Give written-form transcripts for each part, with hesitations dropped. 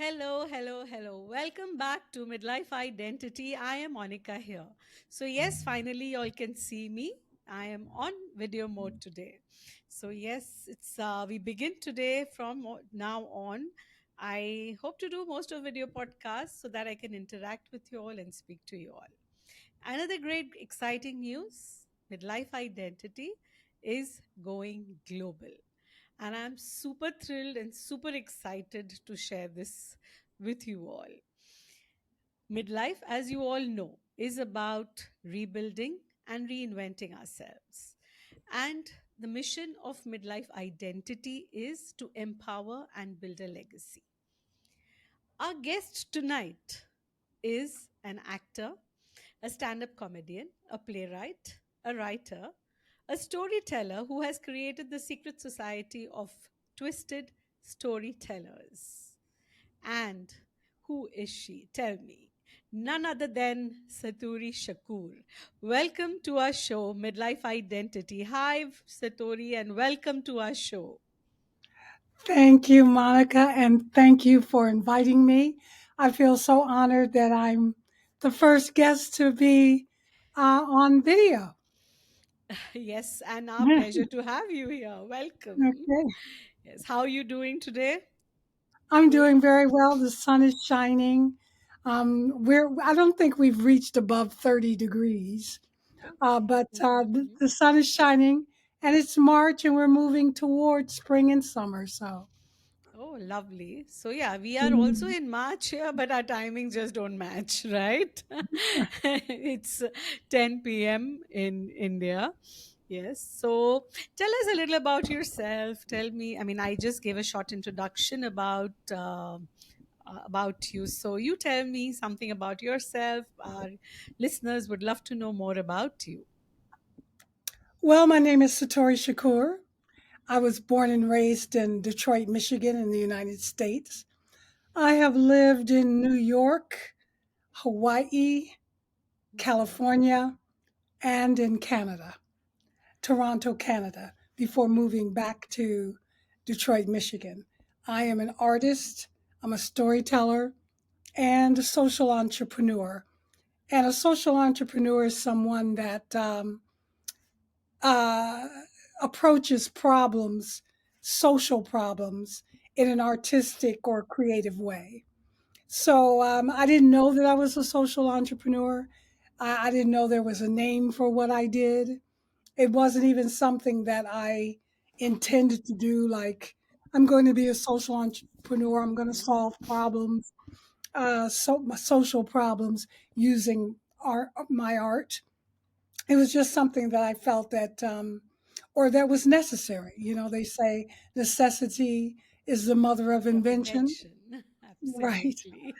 Hello, hello, hello. Welcome back to Midlife Identity. I am Monica here. So, yes, finally, y'all can see me. I am on video mode today. So, yes, it's we begin today from now on. I hope to do most of video podcasts so that I can interact with you all and speak to you all. Another great, exciting news: Midlife Identity is going global. And I'm super thrilled and super excited to share this with you all. Midlife, as you all know, is about rebuilding and reinventing ourselves. And the mission of midlife identity is to empower and build a legacy. Our guest tonight is an actor, a stand up comedian, a playwright, a writer, a storyteller who has created the secret society of twisted storytellers. And who is she? Tell me. None other than Satori Shakoor. Welcome to our show, Midlife Identity. Hi, Satori, and welcome to our show. Thank you, Monica, and thank you for inviting me. I feel so honored that I'm the first guest to be on video. Yes, and our pleasure to have you here. Welcome. Okay. Yes, how are you doing today? I'm doing very well. The sun is shining. I don't think we've reached above 30 degrees, Oh. but Mhm. the sun is shining, and it's March, and we're moving towards spring and summer. So, Oh, lovely. So, yeah, we are also mm. in March here, but our timings just don't match, right? It's 10 p.m. in India. Yes. So, tell us a little about yourself. Tell me, I mean, I just gave a short introduction about you. So, you tell me something about yourself. Our listeners would love to know more about you. Well, my name is Satori Shakoor. I was born and raised in Detroit, Michigan, in the United States. I have lived in New York, Hawaii, California, and in Canada, Toronto, Canada, before moving back to Detroit, Michigan. I am an artist, I'm a storyteller, and a social entrepreneur. And a social entrepreneur is someone that uh, approaches problems, social problems, in an artistic or creative way. So I didn't know that I was a social entrepreneur. I didn't know there was a name for what I did. It wasn't even something that I intended to do. Like, I'm going to be a social entrepreneur. I'm going to Mhm. solve problems, my social problems using my art. It was just something that I felt or that was necessary. You know, they say necessity is the mother of Of invention, invention. right? Absolutely.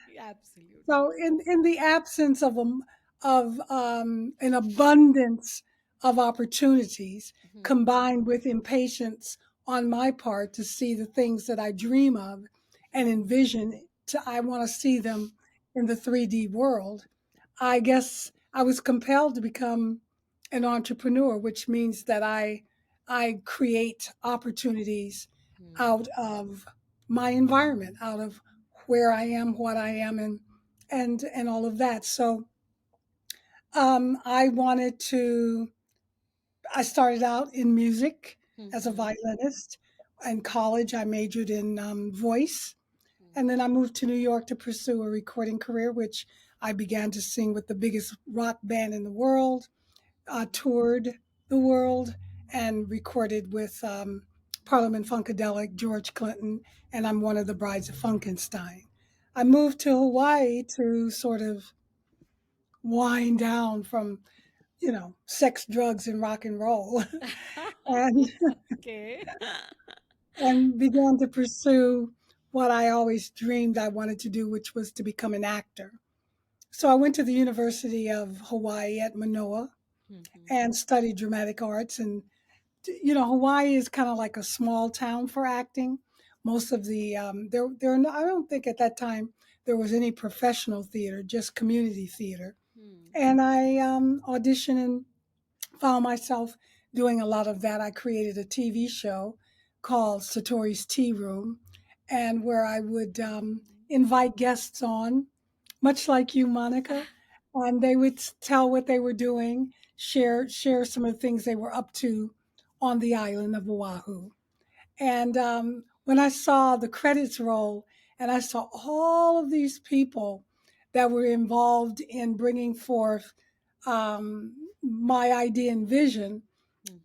So, Absolutely. in the absence of an abundance of opportunities, Mhm. combined with impatience on my part to see the things that I dream of and envision, I want to see them in the 3D world. I guess I was compelled to become an entrepreneur, which means that I create opportunities Mhm. out of my environment, out of where I am, what I am, and all of that. So I wanted to. I started out in music as a Mhm. violinist. In college, I majored in voice, and Mhm. then I moved to New York to pursue a recording career, which I began to sing with the biggest rock band in the world, toured the world, and recorded with Parliament Funkadelic, George Clinton, and I'm one of the brides of Funkenstein. I moved to Hawaii to sort of wind down from, sex, drugs, and rock and roll, and Okay. and began to pursue what I always dreamed I wanted to do, which was to become an actor. So I went to the University of Hawaii at Manoa Mhm. and studied dramatic arts. And Hawaii is kind of like a small town for acting. Most of the there are no, I don't think at that time there was any professional theater, just community theater. Hmm. And I auditioned and found myself doing a lot of that. I created a TV show called Satori's Tea Room, and where I would invite guests on, much like you, Monica, and they would tell what they were doing, share some of the things they were up to on the island of Oahu. And when I saw the credits roll and I saw all of these people that were involved in bringing forth my idea and vision,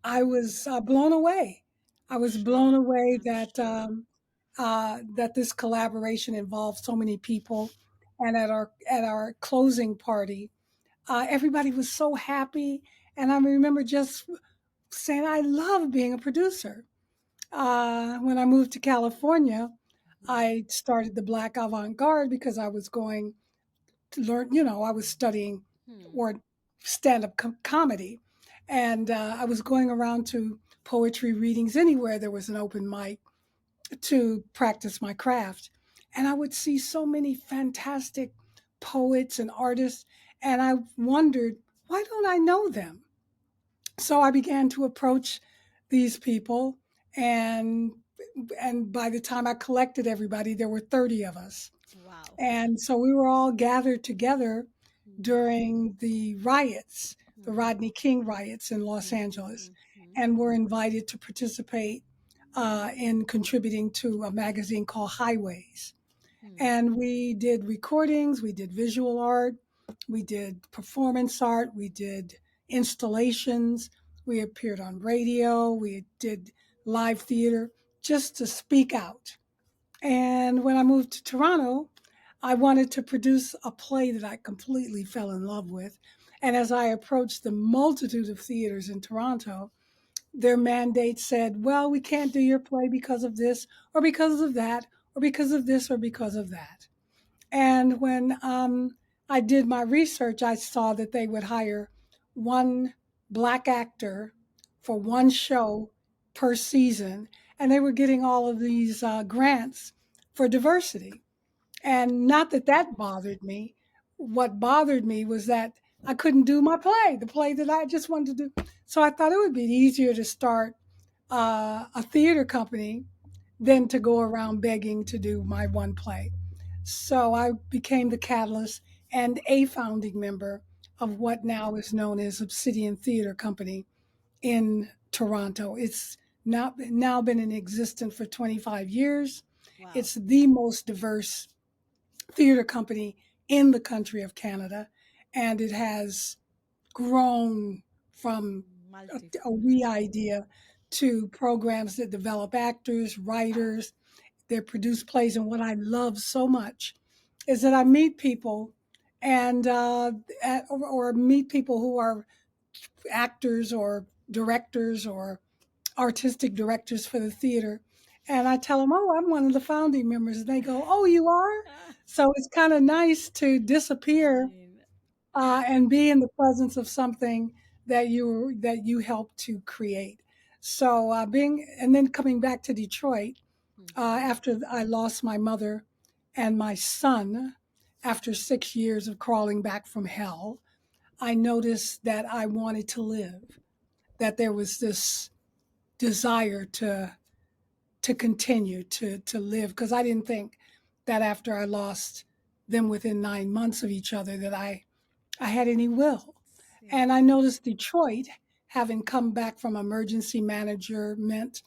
I Mhm. was blown away. I I'm was blown sure. away I'm sure. that this collaboration involved so many people. And at our closing party, everybody was so happy. And I remember just saying, I love being a producer. When I moved to California, Mhm. I started the Black Avant Garde because I was going to learn, I was studying Hmm. or stand up comedy. And I was going around to poetry readings anywhere there was an open mic to practice my craft. And I would see so many fantastic poets and artists. And I wondered, why don't I know them? So I began to approach these people, and by the time I collected everybody, there were 30 of us. Wow. And so we were all gathered together Mhm. during the riots, the Mhm. Rodney King riots in Los Mhm. Angeles, Mhm. and were invited to participate in contributing to a magazine called Highways. Mhm. And we did recordings, we did visual art, we did performance art, we did installations, we appeared on radio, we did live theater just to speak out. And when I moved to Toronto, I wanted to produce a play that I completely fell in love with. And as I approached the multitude of theaters in Toronto, their mandate said, well, we can't do your play because of this, or because of that, or because of this, or because of that. And when I did my research, I saw that they would hire one black actor for one Mhm. show per season, and they were getting all of these grants for diversity. And not that that bothered me. What bothered me was that I couldn't do my play, the play that I just wanted to do. So I thought it would be easier to start a theater company than to go around begging to do my one play. So I became the catalyst and a founding member of what now is known as Obsidian Theater Company in Toronto. It's now been in existence for 25 years. Wow. It's the most diverse theater company in the country of Canada, and it has grown from a Multifold. wee idea to programs that develop actors, writers, they produce plays. And what I love so much is that I meet people and or meet people who are actors or directors or artistic directors for the theater. And I tell them, oh, I'm one of the founding members. And they go, oh, you are? So it's kind of nice to I disappear mean, and be in the presence of something that you helped to create. So being and then coming back to Detroit mhm. after I lost my mother and my son, after 6 years of crawling back from hell, I noticed that I wanted to live. That there was this desire to continue to live because I didn't think that after I lost them within 9 months of each other that I had any will. And I Yes. noticed Detroit, having come back from emergency management,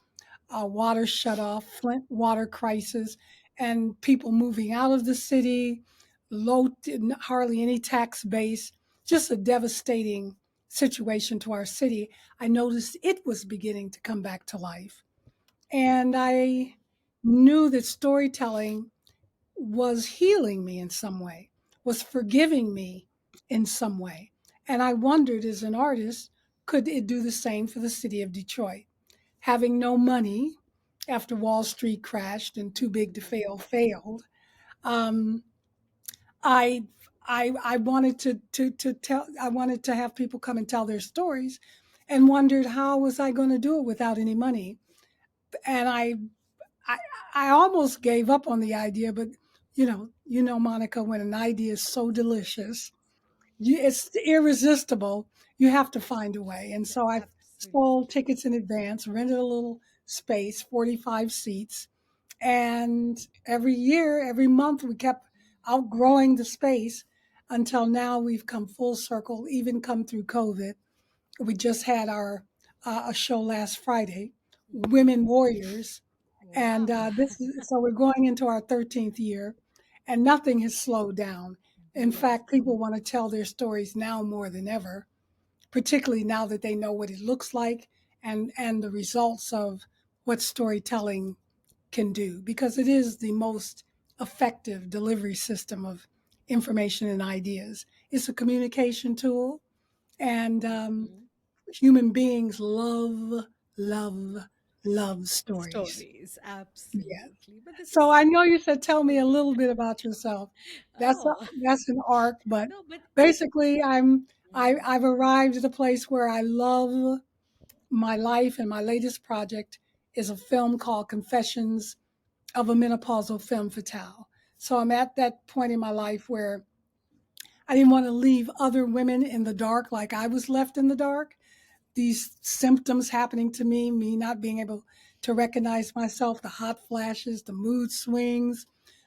water shut off, Flint water crisis, and people moving out of the city, low, hardly any tax base, just a devastating situation to our city. I noticed it was beginning to come back to life. And I knew that storytelling was healing me in some way, was forgiving me in some way. And I wondered as an artist, could it do the same for the city of Detroit? Having no money after Wall Street crashed and Too Big to Mhm. Fail failed, um, I I wanted to tell I wanted to have people come and tell their stories, and wondered how was I going to do it without any money. And I I almost gave up on the idea, but Monica, when an idea is so delicious, it's irresistible. You have to find a way. And so I sold Absolutely. tickets in advance, rented a little space, 45 seats, And every year, every month, we kept outgrowing the space until now we've come full circle, even come through COVID. We just had our a show last Friday, Mhm. Women Warriors, and Wow. this is so we're going into our 13th year, and nothing has slowed down. In fact, Beautiful. people want to tell their stories now more than ever, particularly now that they know what it looks like and the results of what storytelling can do, because it is the most effective delivery system of information and ideas. It's a communication tool, and Mhm. human beings love, love, love stories. Stories, Yes. absolutely. But this So is I know you said tell me a true. little bit about yourself. That's a, Oh, that's an arc, but no, but basically Mhm. I've arrived at a place where I love my life, and my latest project is a film called Confessions of a Menopausal Femme Fatale. So I'm at that point in my life where I didn't want to leave other women in the dark like I was left in the dark. These symptoms happening to me not being able to recognize myself, the hot flashes, the mood swings,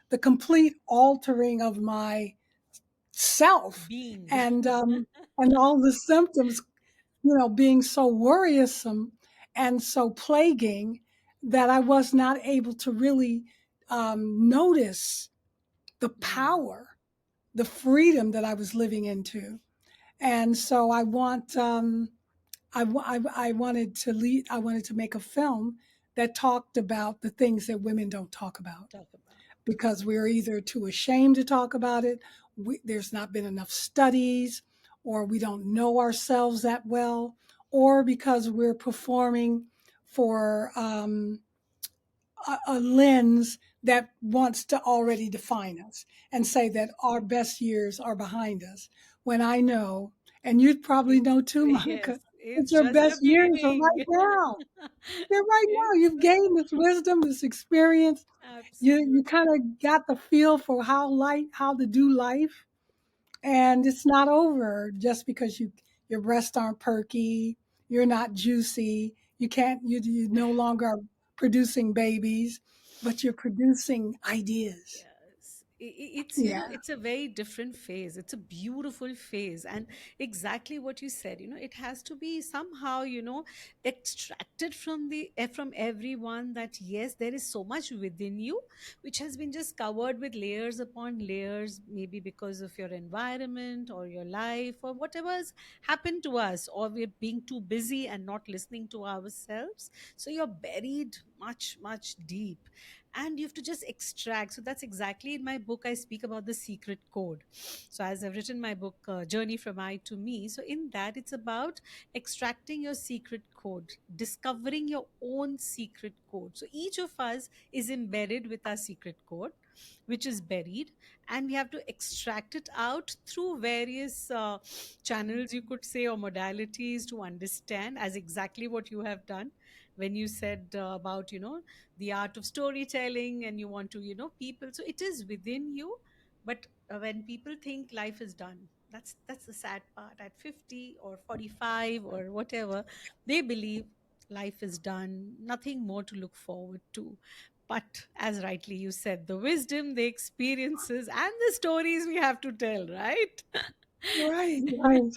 the complete altering of my self, being. and all the symptoms, being so worrisome and so plaguing that I was not able to really notice the Mm. power, the freedom that I was living into. And so I wanted to lead. I wanted to make a film that talked about the things that women don't talk about, Talk about. because we're either too ashamed to talk about it. There's not been enough studies, or we don't know ourselves that well, or because we're performing for a lens that wants to already define us and say that our best years are behind us. When I know, and you'd probably It's know too, yes, Monica, that it's your just the best years are beginning. right now. They're right now. It's You've gained this wisdom, this experience. You kind absolutely. of got the feel for how to do life, and it's not over just because your breasts aren't perky, you're not juicy, you no longer are producing babies, but you're producing ideas. Yes. It's, Yeah. it's a very different phase. It's a beautiful phase. And exactly what you said, it has to be somehow, extracted from from everyone, that yes, there is so much within you, which has been just covered with layers upon layers, maybe because of your environment or your life or whatever has happened to us, or we're being too busy and not listening to ourselves. So you're buried much, much deep, and you have to just extract. So that's exactly in my book I speak about the secret code. So as I've written my book, Journey from I to Me, so in that it's about extracting your secret code, discovering your own secret code. So each of us is embedded with our secret code, which is buried, and we have to extract it out through various channels, you could say, or modalities, to understand, as exactly what you have done when you said about the art of storytelling, and you want to people. So it is within you, but when people think life is done, that's the sad part. At 50 or 45 or whatever, they believe life is done, nothing more to look forward to. But as rightly you said, the wisdom, the experiences, and the stories we have to tell, right? Right, right,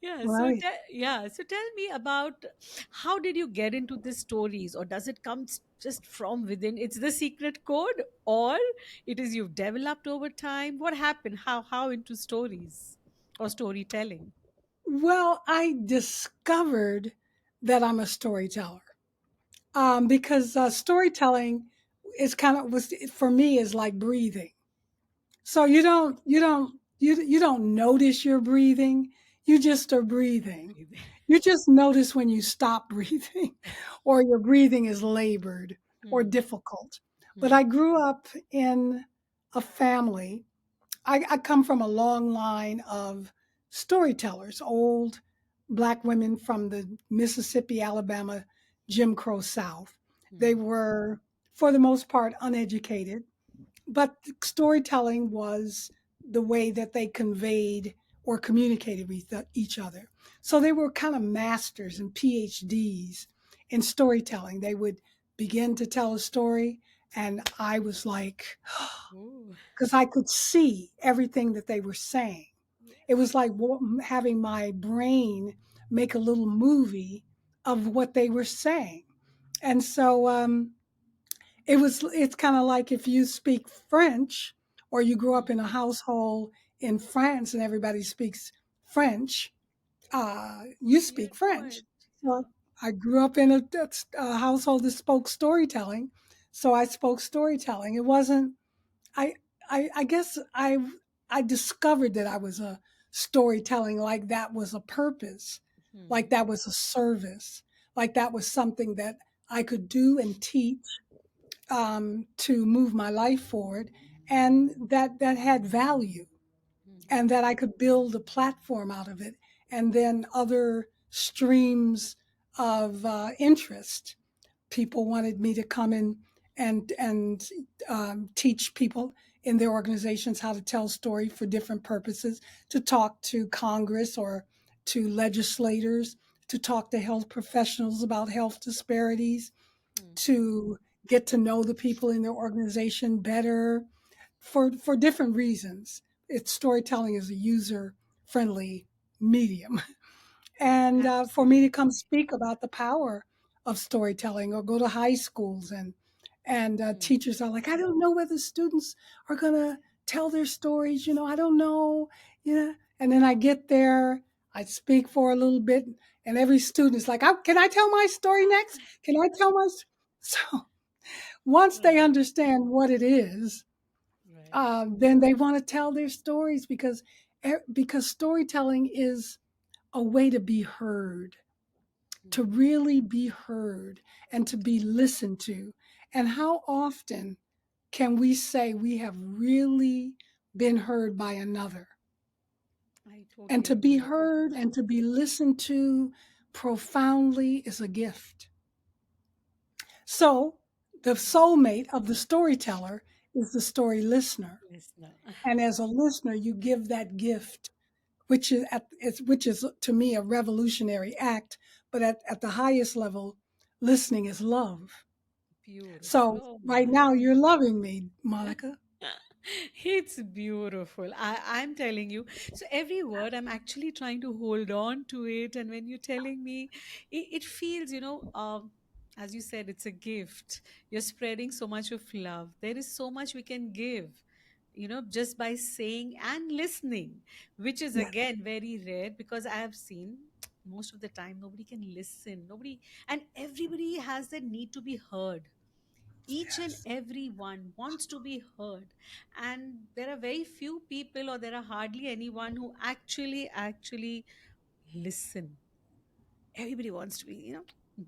Yeah, so right. yeah, so tell me about, how did you get into these stories, or does it come just from within? It's the secret code, or it is you've developed over time? What happened? How into stories or storytelling? Well, I discovered that I'm a storyteller, because storytelling is kind of was for me is like breathing. So you don't notice you're breathing. You just are breathing. You just notice when you stop breathing, or your breathing is labored or Hmm, difficult. But hmm, I grew up in a family. I come from a long line of storytellers, old Black women from the Mississippi, Alabama, Jim Crow South. They hmm, were, for the most part, uneducated, but storytelling was the way that they conveyed or communicated with each other. So they were kind of masters and PhDs in storytelling. They would begin to tell a story, And I was like, Ooh. because I could see everything that they were saying. It Yes. was like having my brain make a little movie of what they were saying. And so it's kind of like if you speak French or you grew up in a Mhm. household in France and everybody speaks French, you You speak know French. it. So Yeah. I grew up in a household that spoke storytelling, so I spoke storytelling. It wasn't. I I guess I discovered that I was a storytelling, like that was a purpose, like Hmm. that was a service, like that was something that I could do and teach to move my life forward, and that had value, and Hmm. that I could build a platform out of it, and then other streams of interest. People wanted me to come in and teach people in their organizations how to tell story for different purposes, to talk to Congress or to legislators, to talk to health professionals about health disparities, Hmm. to get to know the people in their organization better for different reasons. It's storytelling is a user friendly medium, and for me to come Absolutely. speak about the power of storytelling or go to high schools and Hmm. teachers are like, I don't know whether students are gonna tell their stories. I don't know. And then I get there, I speak for a little bit, and every student is like, can I tell my story next? Can I tell my so once they Right. understand what it is, Right. then they want to tell their stories because storytelling is a way to be heard, to Hmm. really be heard and to be listened to. And how often can we say we have really been heard by another? I And totally to be agree with you. heard and to be listened to profoundly is a gift. So, the soulmate of the storyteller is the story listener. Listener. And as a listener, you give that gift, which is to me a revolutionary act. But at the highest level, listening is love. Beautiful. So Oh right my. now, you're loving me, Monica. It's beautiful. I'm telling you. So every word, I'm actually trying to hold on to it. And when you're telling me, it feels, as you said, it's a gift. You're spreading so much of love. There is so much we can give, just by saying and listening, which is Yes, again very rare because I have seen most of the time nobody can listen. Nobody, and everybody has that need to be heard. Each and yes, every one wants to be heard, and there are very few people, or there are hardly anyone who actually listen. Everybody wants to be,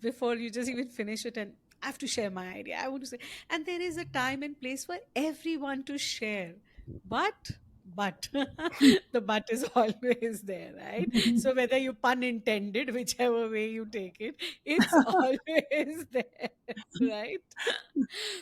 before you just even finish it, and I have to share my idea, I want to say. And there is a time and place for everyone to share, but the but is always there, right? So whether you pun intended, whichever way you take it, it's always there, right?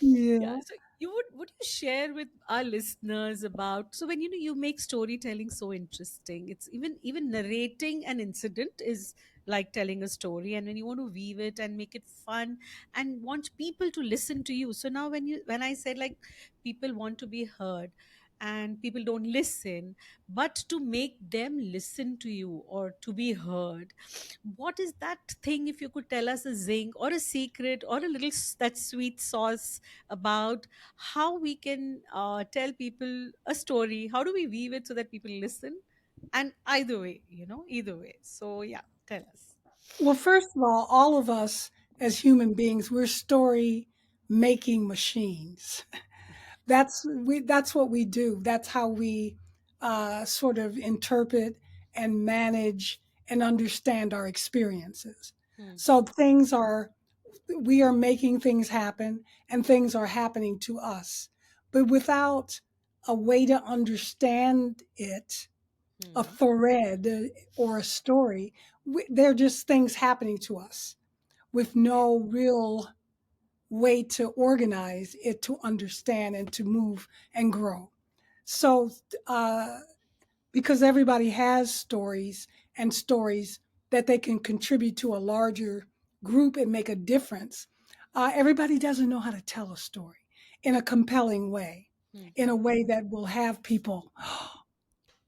Yeah. yeah. So you would you share with our listeners about, so when you make storytelling so interesting, it's even narrating an incident is like telling a story, and when you want to weave it and make it fun and want people to listen to you. So now when I said, like, people want to be heard and people don't listen, but to make them listen to you or to be heard, what is that thing, if you could tell us a zing or a secret or a little that sweet sauce about how we can tell people a story? How do we weave it so that people listen? And either way, either way. So yeah, tell us. Well, first of all of us as human beings, we're story making machines. That's what we do. That's how we sort of interpret and manage and understand our experiences. Hmm. So we are making things happen, and things are happening to us. But without a way to understand it, a Hmm. thread or a story, they're just things happening to us with Yeah. no real way to organize it, to understand and to move and grow. So, uh, because everybody has stories and stories that they can contribute to a larger group and make a difference, everybody doesn't know how to tell a story. in a compelling way, in a Mhm. way that will have people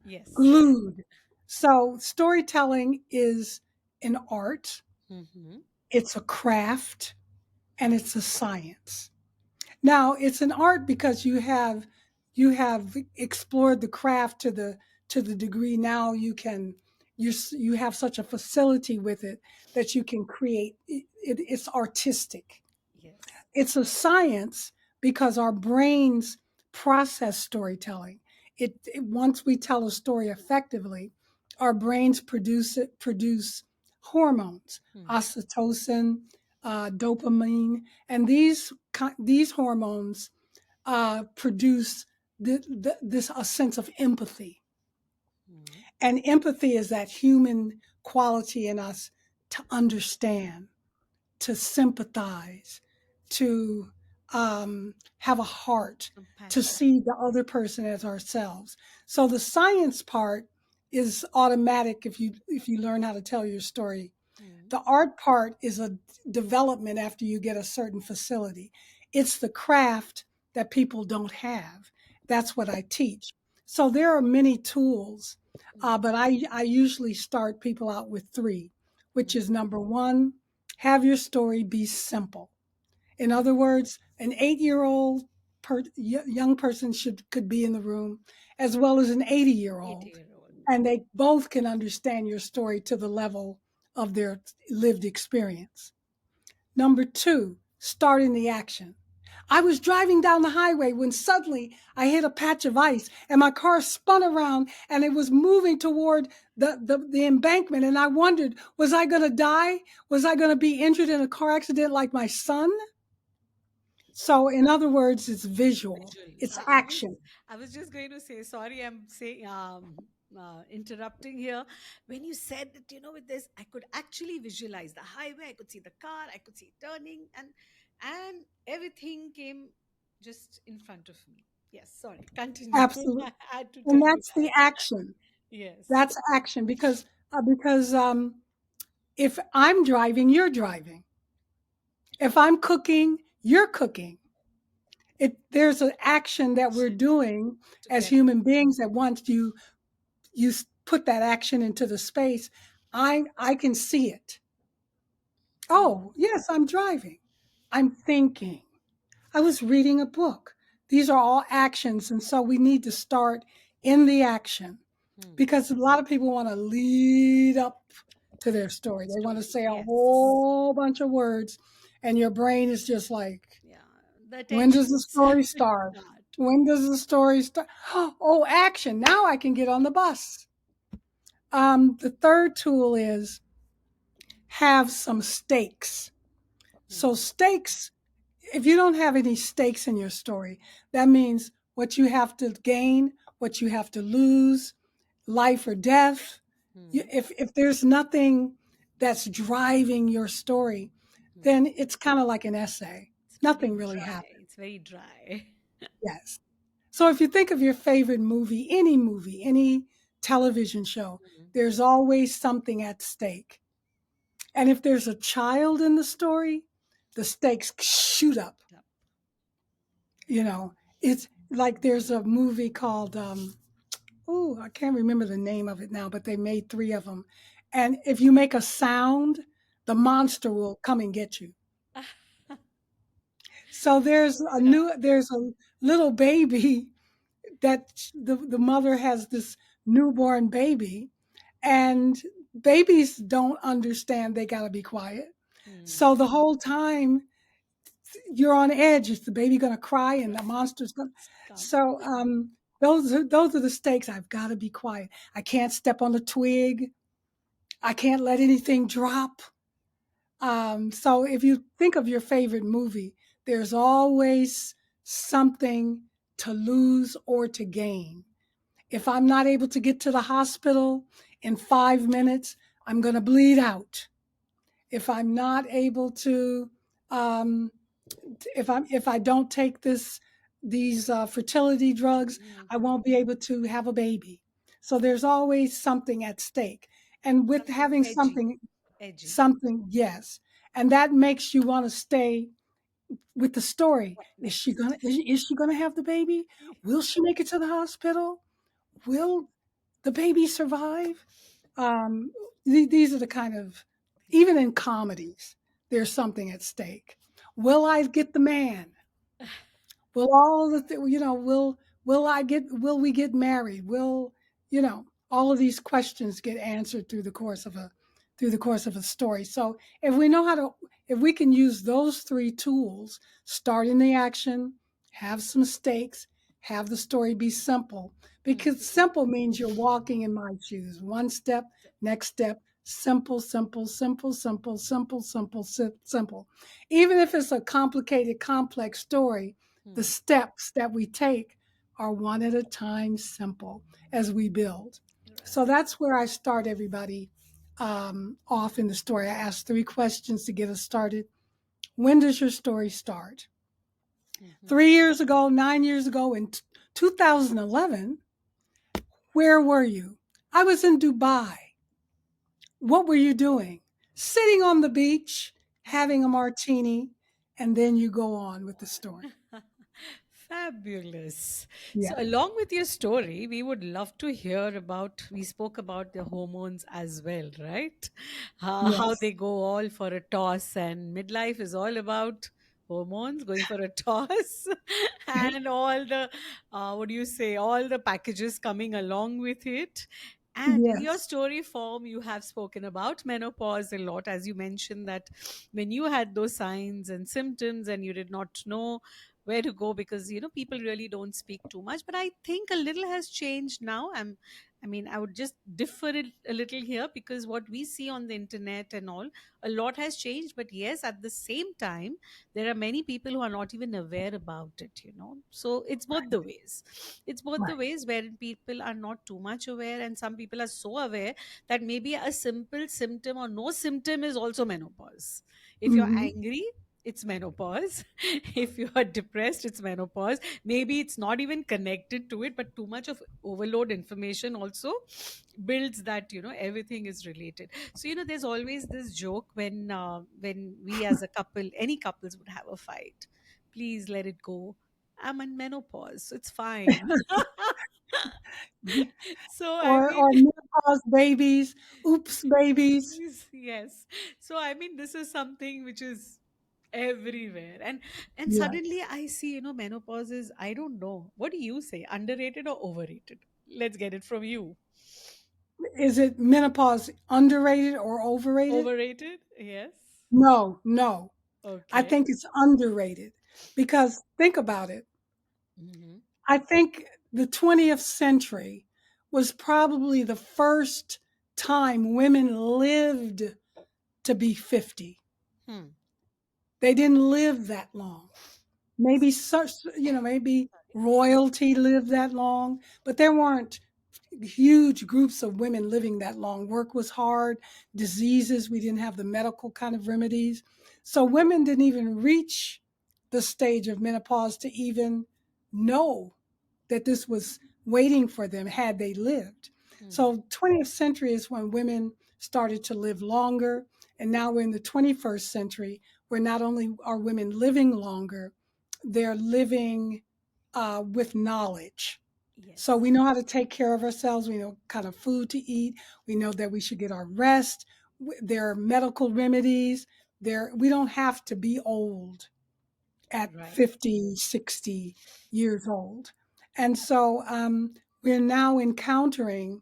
Yes. glued. So, storytelling is an art, Mhm. it's a craft, and it's a science. Now, it's an art because you have explored the craft to the degree now you have such a facility with it that you can create it's artistic. Yes. It's a science because our brains process storytelling. Once we tell a story effectively, our brains produce hormones, Mhm. oxytocin, dopamine, and these hormones produce this a sense of empathy. Mhm. And empathy is that human quality in us to understand, to sympathize, to have a heart, to Compassion. see the other person as ourselves. So the science part is automatic if you learn how to tell your story. Mhm. The art part is a development after you get a certain facility. It's the craft that people don't have. That's what I teach. So there are many tools, Mhm. but I usually start people out with three, which Mhm. is number one, have your story be simple. In other words, an 8-year-old young person could be in the room as well as an 80-year-old, 80-year-old. and they both can understand your story to the level of their lived experience. Number two, starting the action. I was driving down the highway when suddenly I hit a patch of ice and my car spun around and it was moving toward the embankment. And I wondered, was I going to die? Was I going to be injured in a car accident like my son? So, in other words, it's visual, Visual. it's I was action. I was just going to say, sorry, I'm saying interrupting here. When you said that, with this, I could actually visualize the highway, I could see the car, I could see it turning, and everything came just in front of me. Yes, sorry, continue. Absolutely. I had to And tell you that's the that. action. Yes. That's action because if I'm driving, you're driving. If I'm cooking, you're cooking. There's an action that we're Action doing as together. human beings that once you put that action into the space, I can see it. Mm. Oh, yes, I'm driving. I'm thinking. I was reading a book. These are all actions. And so we need to start in the action Mm. because a lot of people want to lead up to their To story. the They want to story. say a Yes. whole bunch of words, and your brain is just like, Yeah. The when does attention the is story start? start. When does the story start? Oh, action. Now I can get on the bus. The third tool is have some stakes. So, Mm. stakes, if you don't have any stakes in your story, that means what you have to gain, what you have to lose, life or death. Mm. If there's nothing that's driving your story, Mm. then it's kind of like an essay. It's Nothing very really dry. happens. It's very dry. Yes. So if you think of your favorite movie, any television show, Mm. there's always something at stake. And if there's a child in the story, the stakes shoot up. Yep. You know, it's like there's a movie called oh, I can't remember the name of it now, but they made three of them. And if you make a sound, the monster will come and get you. So Yeah. there's a little baby that the mother has this newborn baby, and babies don't understand they got to be quiet. Mm. So the whole time you're on edge. Is the baby going to cry and the Right. monster's going to? It's come. So those are the stakes. I've got to be quiet. I can't step on a twig. I can't let anything drop. So if you think of your favorite movie, there's always something to lose or to gain. If I'm not able to get to the hospital in 5 minutes, I'm going to bleed out. If I'm not able to, um, if I don't take these fertility drugs, Mm. I won't be able to have a baby. So there's always something at stake, and with Something having edgy. something Edgy. something yes, and that makes you want to stay. with the story. What Is she next? gonna is she gonna have the baby? Will she make it to the hospital? Will the baby survive? Um, these are the kind of, even in comedies, there's something at stake. Will I get the man? Will all the will we get married? Will, all of these questions get answered through the course of a story. So if we can use those three tools, start in the action, have some stakes, have the story be simple, because Mhm. simple means you're walking in my shoes. One step, next step, simple, simple, simple, simple, simple, simple, simple. Even if it's a complicated, complex story, the Hmm. steps that we take are one at a time, simple as we build. So Right. that's where I start everybody off in the story. I ask three questions to get us started. When does your story start? Mhm. 3 years ago, 9 years ago, in 2011, where were you? I was in Dubai. What were you doing? Sitting on the beach, having a martini, and then you go on with the story. Fabulous. So, Yeah. along with your story, we would love to hear about. We spoke about the hormones as well, right? How Yes. they go all for a toss, and midlife is all about hormones going for a toss, and all the what do you say? All the packages coming along with it. And in your Yes. story form, you have spoken about menopause a lot, as you mentioned that when you had those signs and symptoms and you did not know where to go because people really don't speak too much, but I think a little has changed now. I mean, I would just differ it a little here because what we see on the internet and all, a lot has changed, but yes, at the same time there are many people who are not even aware about it. So it's both the Right. ways. It's both the Right. ways wherein people are not too much aware and some people are so aware that maybe a simple symptom or no symptom is also menopause. If you're Hmm. angry, it's menopause. If you are depressed, it's menopause. Maybe it's not even connected to it, but too much of overload information also builds that everything is related. So there's always this joke when we as a couple, any couples would have a fight. Please let it go. I'm in menopause. It's fine. So I mean, Or menopause babies, oops babies. yes. So I mean, this is something which is everywhere, and Yes. suddenly I see menopause is, I don't know, what do you say, underrated or overrated? Let's get it from you. Is it menopause underrated or overrated? Overrated, yes. No, no. I Okay. think it's underrated because think about it. Hmm. I think the 20th century was probably the first time women lived to be 50. Hmm. They didn't live that long. Maybe such, maybe royalty lived that long, but there weren't huge groups of women living that long. Work was hard, diseases, we didn't have the medical kind of remedies. So women didn't even reach the stage of menopause to even know that this was waiting for them had they lived. Hmm. So 20th century is when women started to live longer, and now we're in the 21st century where not only are women living longer, they're living with knowledge. So we Yes. know how to take care of ourselves. We know what kind of food to eat. We know that we should get our rest. There are medical remedies. We don't have to be old at Right. 50, 60 years old. And so we're now encountering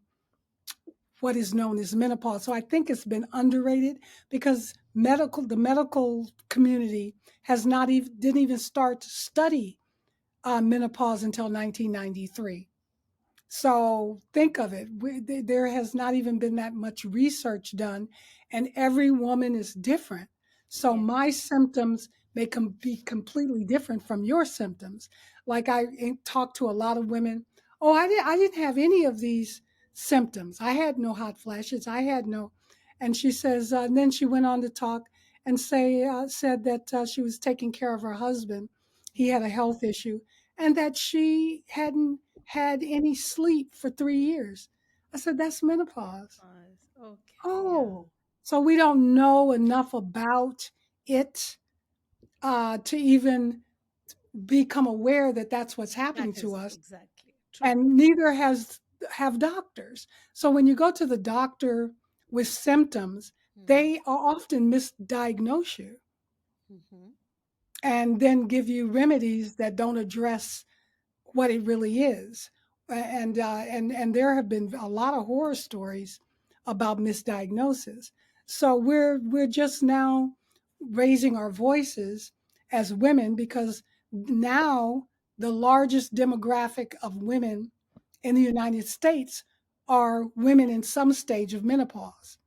what is known as menopause. So I think it's been underrated because the medical community has not even didn't even start to study menopause until 1993. So think of it. There has not even been that much research done, and every woman is different. So Yes. my symptoms may be completely different from your symptoms. Like talked to a lot of women. Oh, I didn't have any of these symptoms. I had no hot flashes. I had no. And she says, and then she went on to talk and said that she was taking care of her husband. He had Hmm. a health issue, and that she hadn't had any sleep for 3 years. I said, that's menopause. Menopause. Okay. Yeah. Oh, so we don't know enough about it. to even become aware that that's what's happening That to is us, exactly true. and neither has have doctors. So when you go to the doctor with symptoms, Hmm. they are often misdiagnose you Hmm. and then give you remedies that don't address what it really is. And there have been a lot of horror stories about misdiagnosis. So we're just now raising our voices as women, because now the largest demographic of women in the United States are women in some stage of menopause.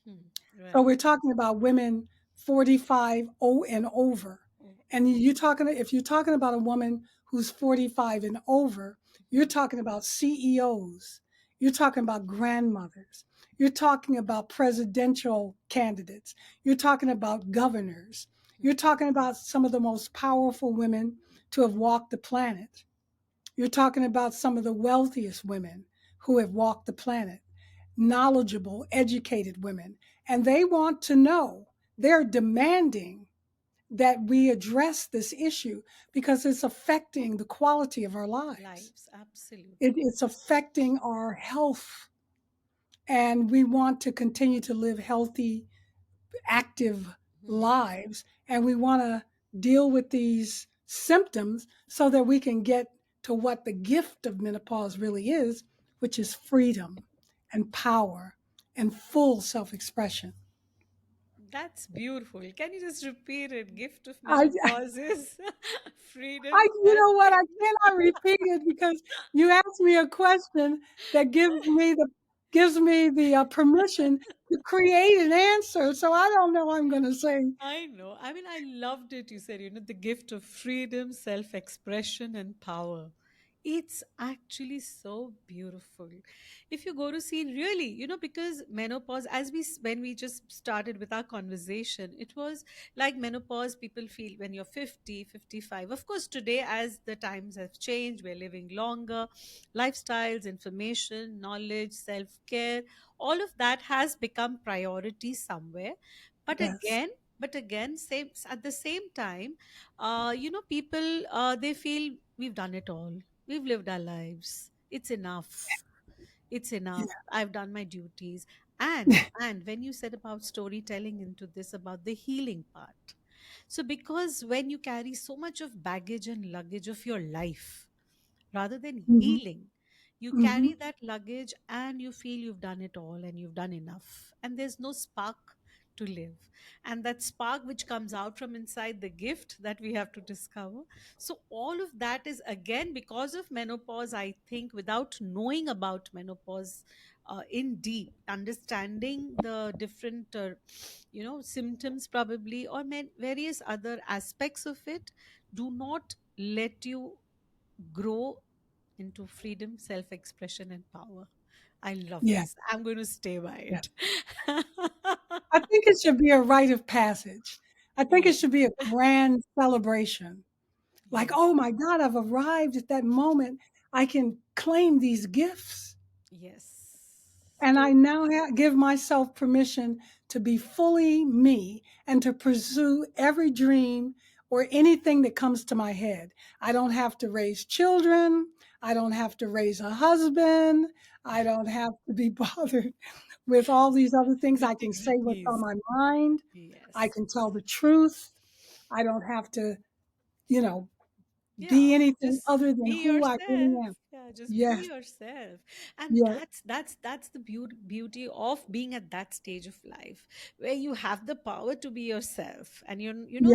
Hmm. So Right. we're talking about women 45 and over. Oh. And you talking if you're talking about a woman who's 45 and over, you're Hmm. talking about CEOs. You're talking about grandmothers. You're talking about presidential candidates. You're talking about governors. You're Hmm. talking about some of the most powerful women to have walked the planet. You're talking about some of the wealthiest women who have walked the planet, knowledgeable, educated women. And they want to know, they're demanding that we address this issue because it's affecting the quality of our lives. Lives, absolutely. It's affecting our health. And we want to continue to live healthy, active Hmm. lives, and we want to deal with these symptoms so that we can get to what the gift of menopause really is, which is freedom and power and full self-expression. That's beautiful. Can you just repeat it? Gift of I, menopause is freedom, you self. know what? I cannot repeat it because you asked me a question that gives me the permission to create an answer. So I don't know. I'm going to say, I know. I mean, I loved it. You said, the gift of freedom, self expression, and power. It's actually so beautiful. If you go to see, really, because menopause, when we just started with our conversation, it was like menopause people feel when you're 50, 55. Of course, today, as the times have changed, we're living longer, lifestyles, information, knowledge, self care, all of that has become priority somewhere. But yes, again, same at the same time, people, they feel we've done it all, we've lived our lives, it's enough, it's yeah, enough, I've done my duties. And when you said about storytelling into this, about the healing part, so because when you carry so much of baggage and luggage of your life, rather than hmm, healing, you hmm, carry that luggage and you feel you've done it all and you've done enough and there's no spark to live. And that spark which comes out from inside, the gift that we have to discover. So all of that is again because of menopause, I think, without knowing about menopause in deep understanding the different symptoms probably, or various other aspects of it, do not let you grow into freedom, self expression, and power. I love yeah, this. I'm going to stay by yeah. it. I think it should be a rite of passage. I think it Yes, should be a grand celebration. Like, yes, oh my God, I've arrived at that moment. I can claim these gifts. yes. And I now give myself permission to be fully me and to pursue every dream or anything that comes to my head. I don't have to raise children. I don't have to raise a husband. I don't have to be bothered with all these other things. With I can say what's on dignities. my mind. I Yes. can tell the truth. I don't have to, you know, Yeah, be anything just other than be who I really yourself. am. Yeah, just be Yes, yourself. And yes, that's the beauty of being at that stage of life where you have the power to be yourself. And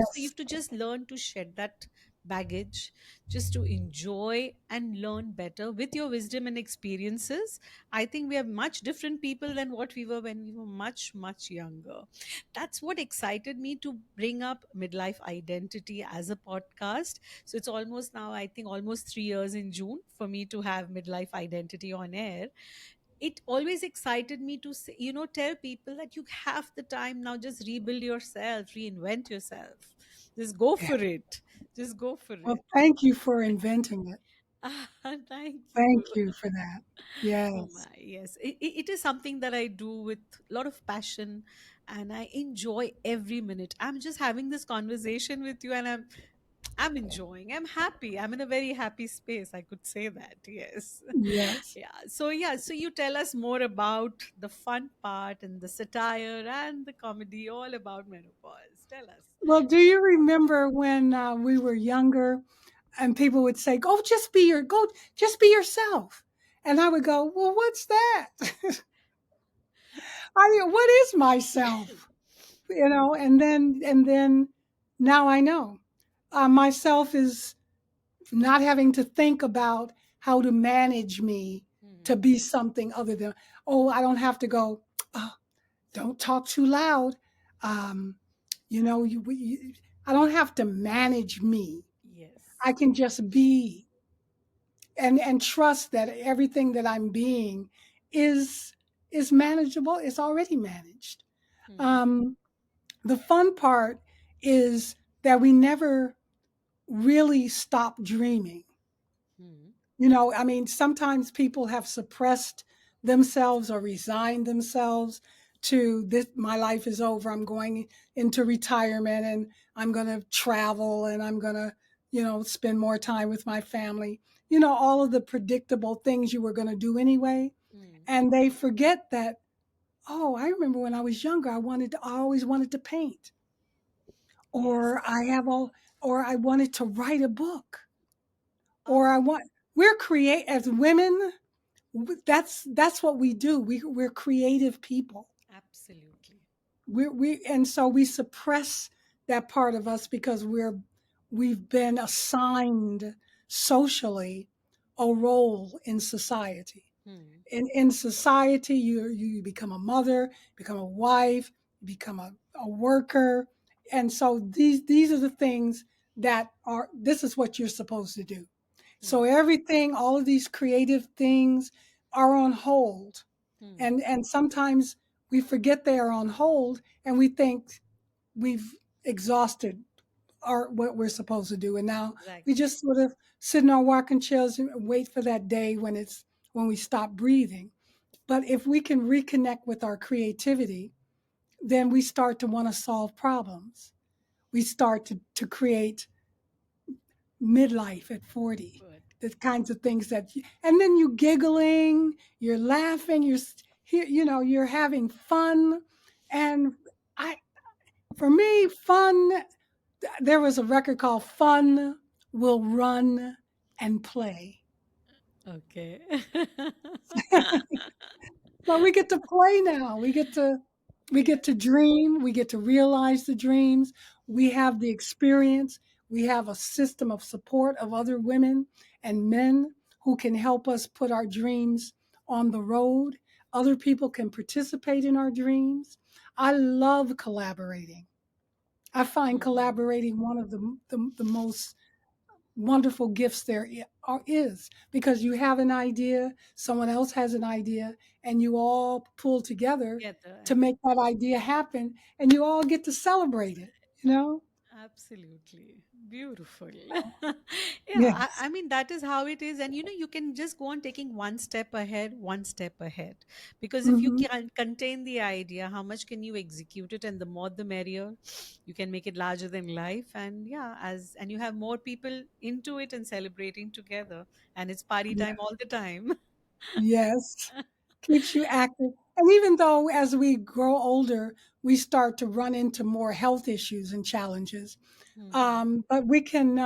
so you yes, have to just learn to shed that baggage, just to enjoy and learn better with your wisdom and experiences. I think we are much different people than what we were when we were much, much younger. That's what excited me to bring up midlife identity as a podcast. So it's almost now, I think, almost 3 years in June for me to have midlife identity on air. It always excited me to say, tell people that you have the time now, just rebuild yourself, reinvent yourself. Just go yeah. for it. Just go for Well, it. thank you for inventing it. Thank you. Thank you for that. Oh Yes. my, yes. It is something that I do with a lot of passion and I enjoy every minute. I'm just having this conversation with you and I'm enjoying. I'm happy. I'm in a very happy space. I could say that. Yes. Yes. Yeah. So yeah, so you tell us more about the fun part and the satire and the comedy all about menopause. Tell us. Well, do you remember when we were younger and people would say, go, just be yourself. And I would go, well, what's that? I mean, what is myself? And then now I know. Myself is not having to think about how to manage me to Hmm. be something other than, oh, I don't have to go, oh, don't talk too loud. Um, I don't have to manage me. Yes. I can just be and trust that everything that I'm being is is manageable. It's already managed. Hmm. Um, the fun part is that we never really stop dreaming. Hmm. I mean, sometimes people have suppressed themselves or resigned themselves to this. My life is over. I'm going into retirement and I'm going to travel and I'm going to, spend more time with my family. All of the predictable things you were going to do anyway. Hmm. And they forget that, oh, I remember when I was younger, I always wanted to paint or Yes. or I wanted to write a book or Oh, we're create as women. That's what we do. We're creative people. absolutely. And so we suppress that part of us because we've been assigned socially a role in society. Hmm. In society, you become a mother, become a wife, become a worker, and so these are the things that are. This is what you're supposed to do. So Hmm. everything, all of these creative things are on hold. Hmm. And sometimes we forget they are on hold and we think we've exhausted our what we're supposed to do. And now we Exactly. just sort of sit in our rocking chairs and wait for that day when we stop breathing. But if we can reconnect with our creativity, then we start to want to solve problems. We start to create midlife at 40, Good. the kinds of things and then you giggling, you're laughing, you're having fun. And I, for me, fun, there was a record called Fun Will Run and Play. Okay. So we get to play now. We get to Yes. dream. We get to realize the dreams. We have the experience. We have a system of support of other women and men who can help us put our dreams on the road. Other people can participate in our dreams. I love collaborating. I find Hmm. collaborating one of the most wonderful gifts is because you have an idea, someone else has an idea, and you all pull together Together to and make that idea happen, and you all get to celebrate it, you know? absolutely. Beautiful. Yeah, Yes. I mean, that is how it is. And you can just go on taking one step ahead, one step ahead. Because if you Hmm. can contain the idea, how much can you execute it? And the more the merrier. You can make it larger than life. And yeah, and you have more people into it and celebrating together. And it's party Yeah. time all the time. Yes. Keeps you active. And even though as we grow older, we start to run into more health issues and challenges, Hmm. but we can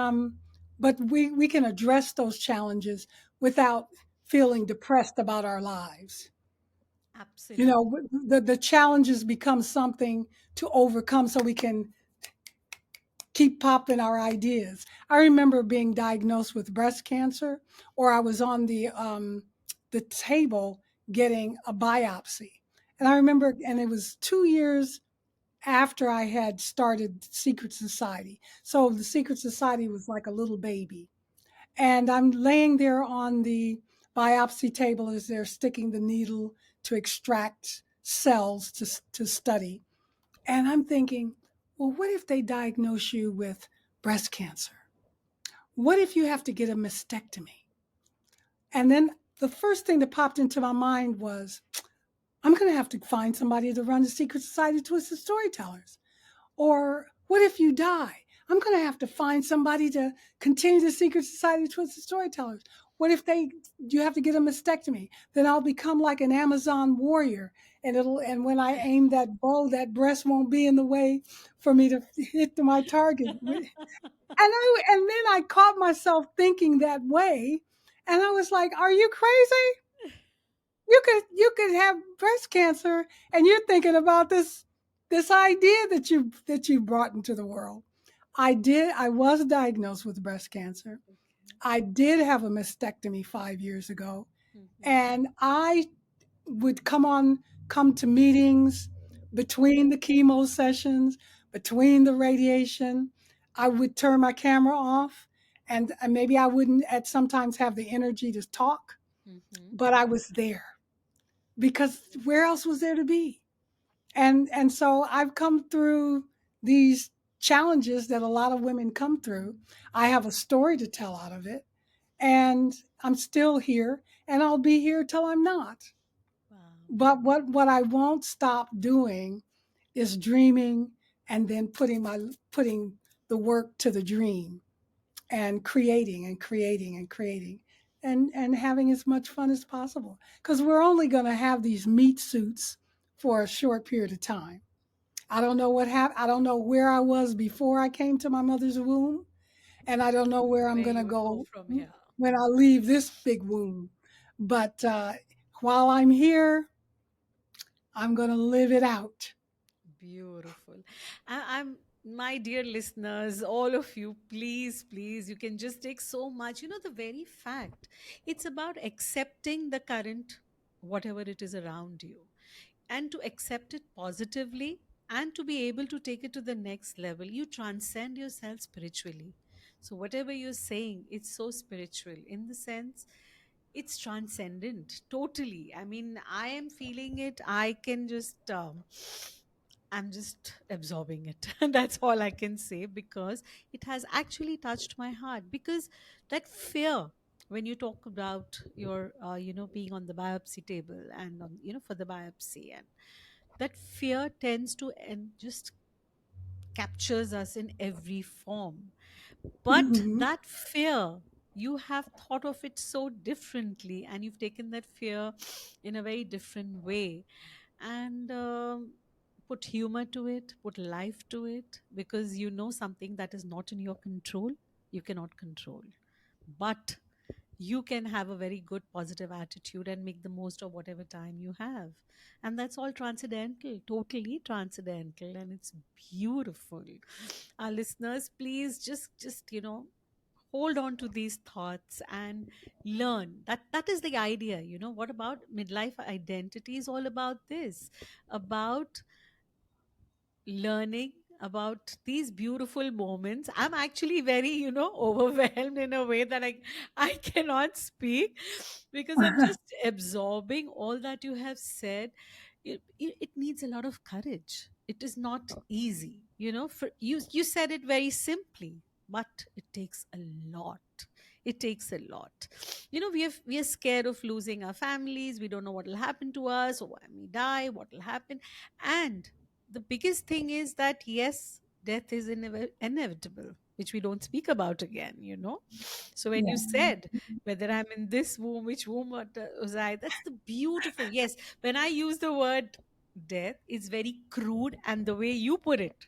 address those challenges without feeling depressed about our lives. Absolutely. The challenges become something to overcome so we can keep popping our ideas. I remember being diagnosed with breast cancer, or I was on the table getting a biopsy. And I remember, and it was 2 years after I had started Secret Society. So the Secret Society was like a little baby. And I'm laying there on the biopsy table as they're sticking the needle to extract cells to study. And I'm thinking, well, what if they diagnose you with breast cancer? What if you have to get a mastectomy? And then the first thing that popped into my mind was, I'm going to have to find somebody to run the secret society Twisted Storytellers. Or what if you die? I'm going to have to find somebody to continue the secret society of Twisted Storytellers. What if you have to get a mastectomy? Then I'll become like an Amazon warrior, and when I aim that bow, that breast won't be in the way for me to hit my target. And then I caught myself thinking that way, and I was like, "Are you crazy? You could have breast cancer, and you're thinking about this idea that you brought into the world." I was diagnosed with breast cancer. I did have a mastectomy 5 years ago, Mhm. and I would come to meetings between the chemo sessions, between the radiation. I would turn my camera off, and maybe I wouldn't at sometimes have the energy to talk, Mhm. but I was there because where else was there to be? And so I've come through these challenges that a lot of women come through. I have a story to tell out of it, and I'm still here, and I'll be here till I'm not. Wow. But what I won't stop doing is dreaming, and then putting the work to the dream, and creating and creating and creating, and having as much fun as possible, because we're only going to have these meat suits for a short period of time. I don't know what happened. I don't know where I was before I came to my mother's womb, and I don't know where I'm Where going to you will go go from here. when I leave this big womb. But while I'm here, I'm going to live it out. Beautiful. I'm my dear listeners, all of you, please, please, you can just take so much. The very fact it's about accepting the current, whatever it is around you, and to accept it positively and to be able to take it to the next level. You transcend yourself spiritually. So, whatever you're saying, it's so spiritual in the sense it's transcendent totally. I mean, I am feeling it. I can just I'm just absorbing it. And that's all I can say, because it has actually touched my heart. Because that fear, when you talk about your being on the biopsy table and on for the biopsy, and that fear tends to and just captures us in every form. But Mhm. that fear, you have thought of it so differently, and you've taken that fear in a very different way, and put humor to it, put life to it, because you know something that is not in your control, you cannot control. But you can have a very good positive attitude and make the most of whatever time you have. And that's all transcendental, totally transcendental, and it's beautiful. Our listeners, please just hold on to these thoughts and learn. That is the idea. What about midlife identity is all about this, about learning about these beautiful moments. I'm actually very, overwhelmed in a way that I cannot speak, because I'm just absorbing all that you have said. It needs a lot of courage. It is not easy, for you said it very simply, but it takes a lot. It takes a lot. We are scared of losing our families. We don't know what will happen to us, or when we die, what will happen. And the biggest thing is that yes, death is inevitable, which we don't speak about again. So when you Yeah. said whether I'm in this womb, which womb was I, that's the beautiful. Yes, when I use the word death, it's very crude, and the way you put it,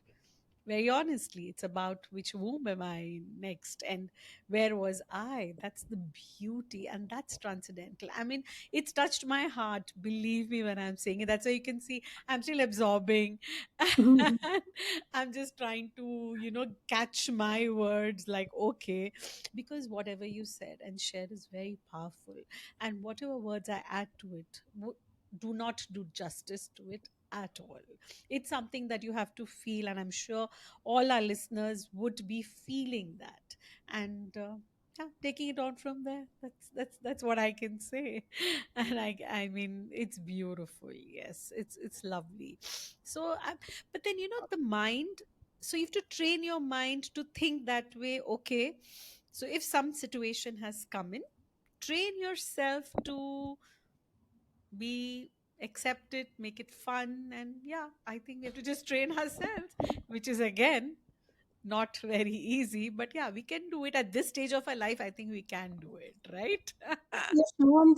very honestly, it's about which womb am I in next, and where was I. That's the beauty, and that's transcendental. I mean, it's touched my heart, believe me when I'm saying it. That's why you can see I'm still absorbing. I'm just trying to catch my words, like, okay, because whatever you said and shared is very powerful, and whatever words I add to it do not do justice to it at all. It's something that you have to feel, and I'm sure all our listeners would be feeling that. And yeah, taking it on from there, that's what I can say. And I mean, it's beautiful. Yes, it's lovely. So but then the mind, so you have to train your mind to think that way. Okay, so if some situation has come in, train yourself to be accept it, make it fun. And yeah, I think we have to just train ourselves, which is again not very easy, but yeah, we can do it at this stage of our life. I think we can do it, right?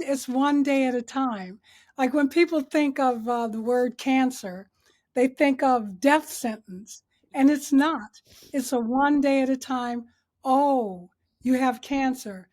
It's one day at a time. Like when people think of the word cancer, they think of death sentence, and Yes. it's not. It's a one day at a time. Oh, you have cancer.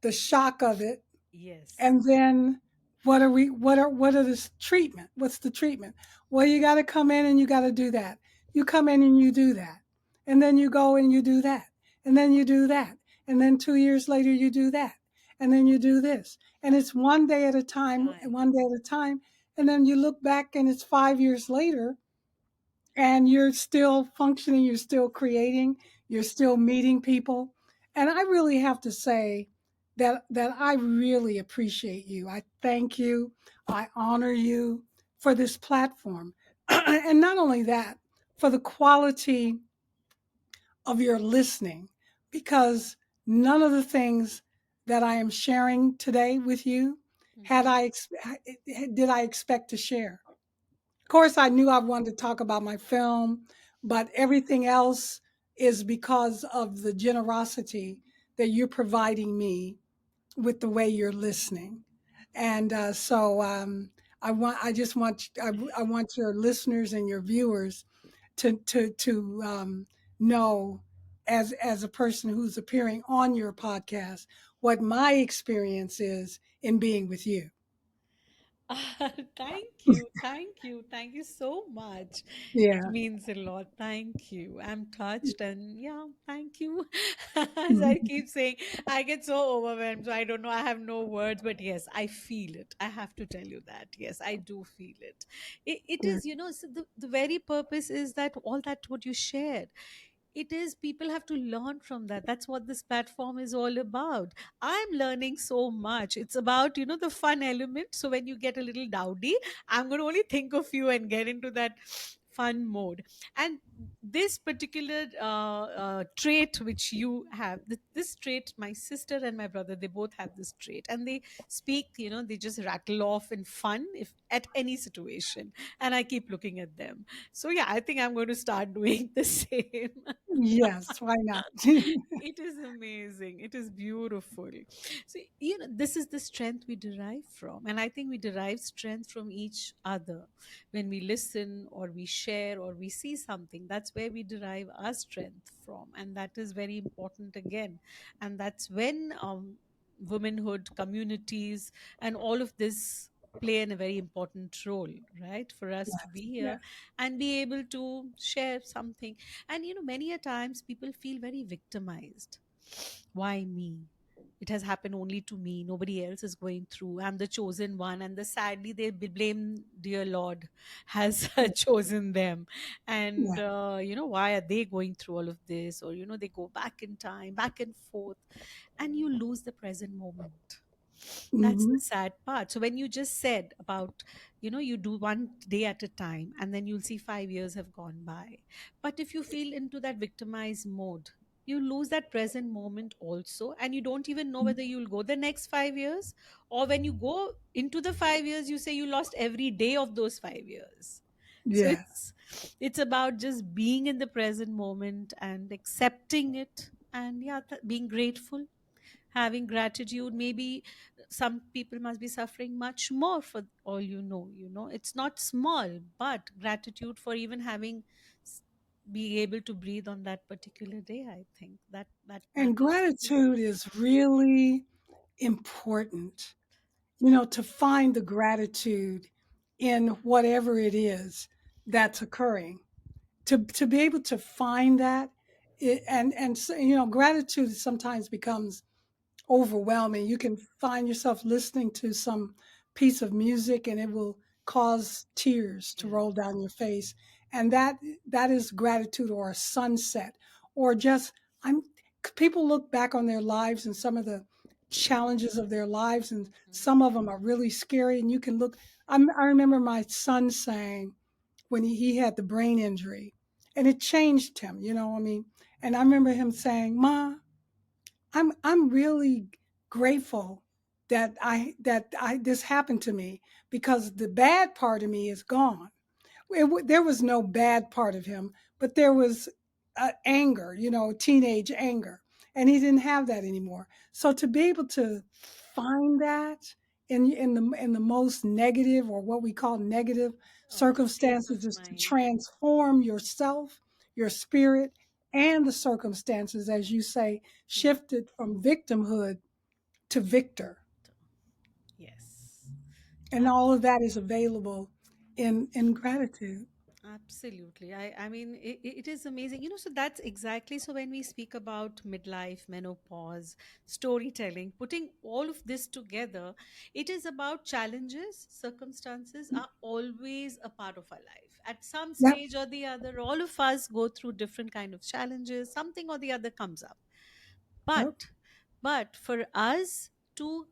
The shock of it. Yes. And then what are the treatment? What's the treatment? Well, you got to come in and you got to do that. You come in and you do that. And then you go and you do that. And then you do that. And then 2 years later you do that. And then you do this. And it's one day at a time, Time. one day at a time. And then you look back and it's 5 years later and you're still functioning, you're still creating, you're still meeting people. And I really have to say that I really appreciate you. I thank you. I honor you for this platform. And not only that, for the quality of your listening, because none of the things that I am sharing today with you had Mhm. I did I expect to share. Of course, I knew I wanted to talk about my film, but everything else is because of the generosity that you're providing me with the way you're listening. And I just want, I want your listeners and your viewers to know, as a person who's appearing on your podcast, what my experience is in being with you. Thank you. Thank you. Thank you so much. It Yeah. means a lot. Thank you. I'm touched, and yeah, thank you. As I Mhm. keep saying, I get so overwhelmed. So I don't know. I have no words, but yes, I feel it. I have to tell you that. Yes, I do feel it. It Yeah. is, so the very purpose is that all that what you shared, it is people have to learn from that. That's what this platform is all about. I'm learning so much. It's about, the fun element. So when you get a little dowdy, I'm going to only think of you and get into that fun mode. And this particular trait which you have, this trait, my sister and my brother, they both have this trait, and they speak, they just rattle off in fun if at any situation. And I keep looking at them. So yeah, I think I'm going to start doing the same. Yes, why not? It is amazing. It is beautiful. So, this is the strength we derive from. And I think we derive strength from each other. When we listen or we share or we see something, that's where we derive our strength from. And that is very important again. And that's when womanhood, communities, and all of this play in a very important role, right? For us to be Yeah. here and be able to share something. And many a times people feel very victimized. Why me? It has happened only to me. Nobody else is going through. I'm the chosen one. And sadly, they blame, dear Lord has chosen them. And, Yeah. why are they going through all of this? Or, they go back in time, back and forth, and you lose the present moment. That's the Hmm. sad part. So when you just said about, you do one day at a time and then you'll see 5 years have gone by. But if you feel into that victimized mode, you lose that present moment also. And you don't even know whether you'll go the next 5 years, or when you go into the 5 years, you say you lost every day of those 5 years. So Yeah. it's about just being in the present moment and accepting it, and yeah, being grateful, having gratitude. Maybe some people must be suffering much more, for all it's not small, but gratitude for even having s- being able to breathe on that particular day. I think that And matters too. gratitude is really important, to find the gratitude in whatever it is that's occurring. To be able to find that, and so, gratitude sometimes becomes overwhelming. You can find yourself listening to some piece of music and it will cause tears to Yeah. roll down your face. And that is gratitude, or a sunset, or just I'm people look back on their lives and some of the challenges of their lives, and Mhm. some of them are really scary, and you can look. I remember my son saying when he had the brain injury, and it changed him, I mean. And I remember him saying, "Ma, I'm really grateful that I this happened to me, because the bad part of me is gone. There was no bad part of him, but there was anger, teenage anger, and he didn't have that anymore. So to be able to find that in the most negative, or what we call negative Oh, peace of circumstances, is to mind. transform yourself, your spirit, and the circumstances, as you say, Yeah. shifted from victimhood to victor. Yes. And all of that is available in gratitude. Absolutely. I mean, it is amazing. So that's exactly. So when we speak about midlife, menopause, storytelling, putting all of this together, it is about challenges. Circumstances are always a part of our life. At some Yep. stage or the other, all of us go through different kind of challenges. Something or the other comes up. Yep. But for us to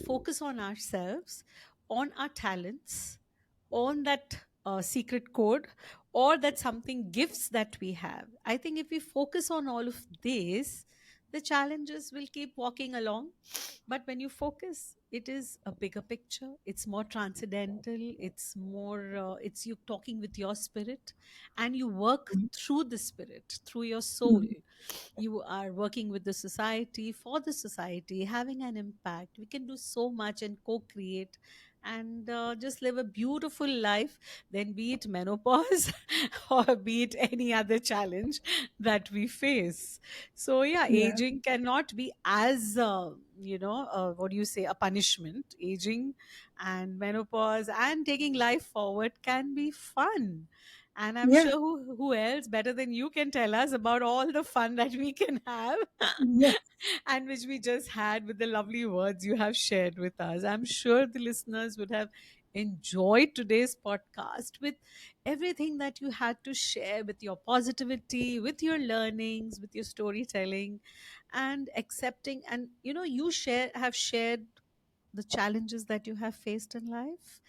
focus on ourselves, on our talents, on that secret code, or that something gifts that we have, I think if we focus on all of this, the challenges will keep walking along. But when you focus, it is a bigger picture, it's more transcendental, it's more it's you talking with your spirit, and you work through the spirit, through your soul. Mhm. You are working with the society, for the society, having an impact. We can do so much and co-create, and just live a beautiful life, then be it menopause or be it any other challenge that we face. So yeah, Yeah. aging cannot be as what do you say, a punishment. Aging and menopause and taking life forward can be fun, and I'm Yeah. sure who else better than you can tell us about all the fun that we can have Yeah. and which we just had with the lovely words you have shared with us. I'm sure the listeners would have enjoyed today's podcast with everything that you had to share, with your positivity, with your learnings, with your storytelling, and accepting. And you have shared the challenges that you have faced in life,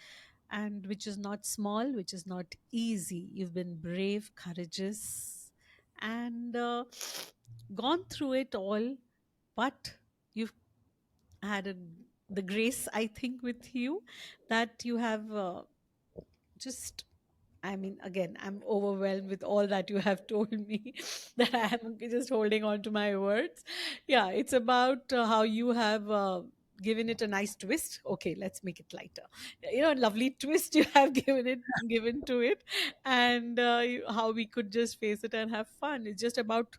and which is not small, which is not easy. You've been brave, courageous, and gone through it all, but you've had the grace, I think, with you, that you have just, I mean, again, I'm overwhelmed with all that you have told me that I am just holding on to my words. Yeah, it's about how you have given it a nice twist. Okay, let's make it lighter. Lovely twist you have given to it, and how we could just face it and have fun. It's just about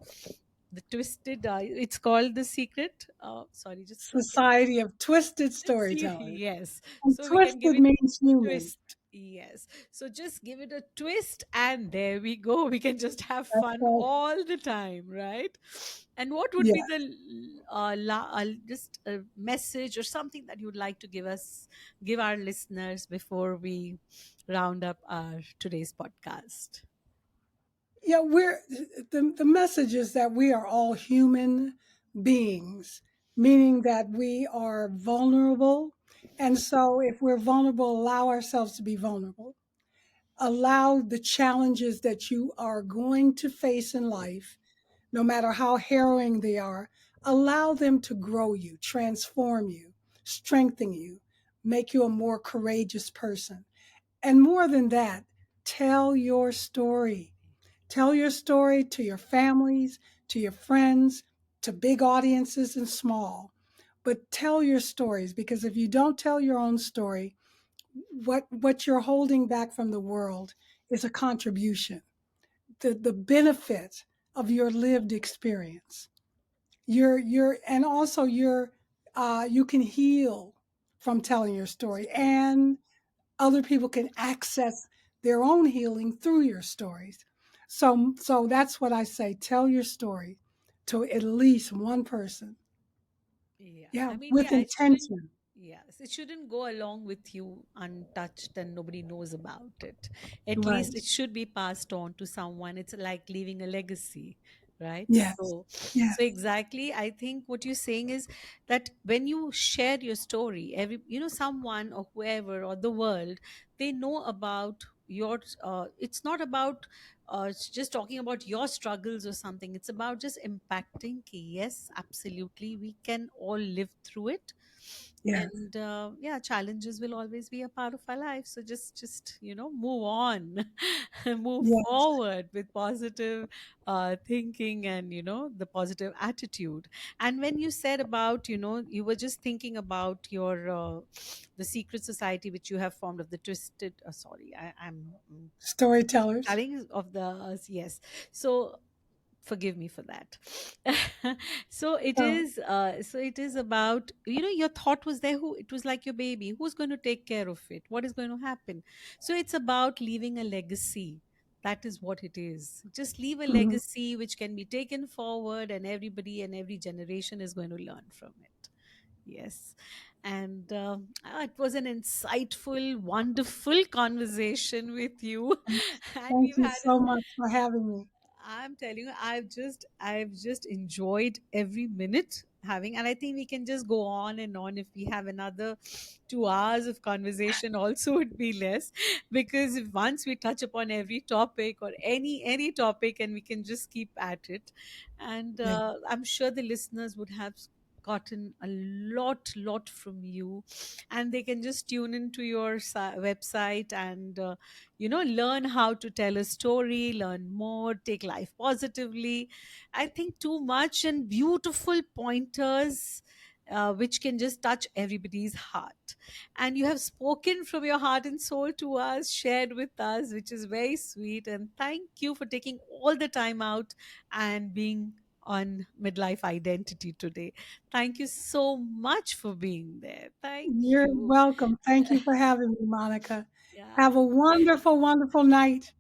the twisted. It's called The Secret. Sorry, just Society of twisted see, storytellers. yes. And So we can give twisted it means human. twist. Yes. So just give it a twist, and there we go. We can just have That's fun right. all the time, right? And what would Yeah. be the just a message or something that you would like to give our listeners before we round up our today's podcast? Yeah. The message is that we are all human beings, meaning that we are vulnerable. And so if we're vulnerable, allow ourselves to be vulnerable. Allow the challenges that you are going to face in life, no matter how harrowing they are, allow them to grow you, transform you, strengthen you, make you a more courageous person. And more than that, tell your story. Tell your story to your families, to your friends, to big audiences and small. But tell your stories, because if you don't tell your own story, what you're holding back from the world is a contribution, the benefit of your lived experience. And also you can heal from telling your story, and other people can access their own healing through your stories. So that's what I say: tell your story to at least one person. Yeah, Yeah, I mean, with yeah, it shouldn't. intention. Yes, it shouldn't go along with you untouched and nobody knows about it. At Right. least it should be passed on to someone. It's like leaving a legacy, right? Yes. So Yes. exactly. I think what you're saying is that when you share your story, someone or whoever or the world, they know about your it's not about it's just talking about your struggles or something. It's about just impacting. Yes, absolutely, we can all live through it. Yes. And yeah, challenges will always be a part of our life, so just move on. Move Yes. forward with positive thinking, and the positive attitude. And when you said about, you were just thinking about your the secret society which you have formed of the twisted sorry, I'm Storytellers. telling of the yes. So forgive me for that. So it Oh, is about, your thought was there, who it was like your baby, who's going to take care of it, what is going to happen. So it's about leaving a legacy. That is what it is. Just leave a mhm. legacy which can be taken forward, and everybody and every generation is going to learn from it. Yes. And it was an insightful, wonderful conversation with you. And Thank we've you had, so much for having me. I'm telling you, I've just enjoyed every minute having, and I think we can just go on and on. If we have another 2 hours of conversation, also would be less, because if once we touch upon every topic, or any topic, and we can just keep at it. And Yeah. I'm sure the listeners would have gotten a lot from you, and they can just tune into your website, and learn how to tell a story, learn more, take life positively. I think too much and beautiful pointers, which can just touch everybody's heart. And you have spoken from your heart and soul to us, shared with us, which is very sweet. And thank you for taking all the time out and being on Midlife Identity today. Thank you so much for being there. Thank You're you. welcome. Thank you for having me, Monica. Yeah. Have a wonderful, wonderful night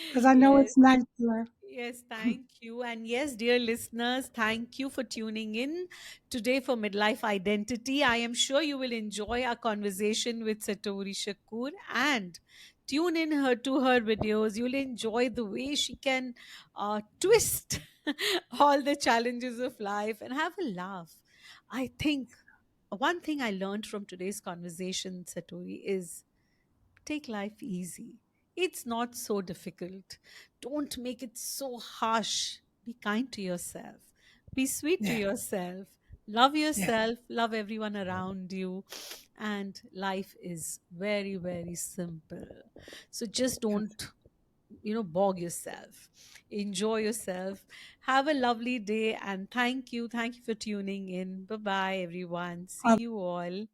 because I know Yes. it's night here. Yes, thank you. And yes, dear listeners, thank you for tuning in today for Midlife Identity. I am sure you will enjoy our conversation with Satori Shakoor, and tune in her to her videos. You'll enjoy the way she can twist all the challenges of life and have a laugh. I think one thing I learned from today's conversation, Satori, is take life easy. It's not so difficult. Don't make it so harsh. Be kind to yourself. Be sweet to Yeah. yourself. Love Yeah. yourself. Love everyone around you. And life is very, very simple. So just don't, bog yourself. Enjoy yourself. Have a lovely day. And thank you. Thank you for tuning in. Bye bye, everyone. See Yeah. you all.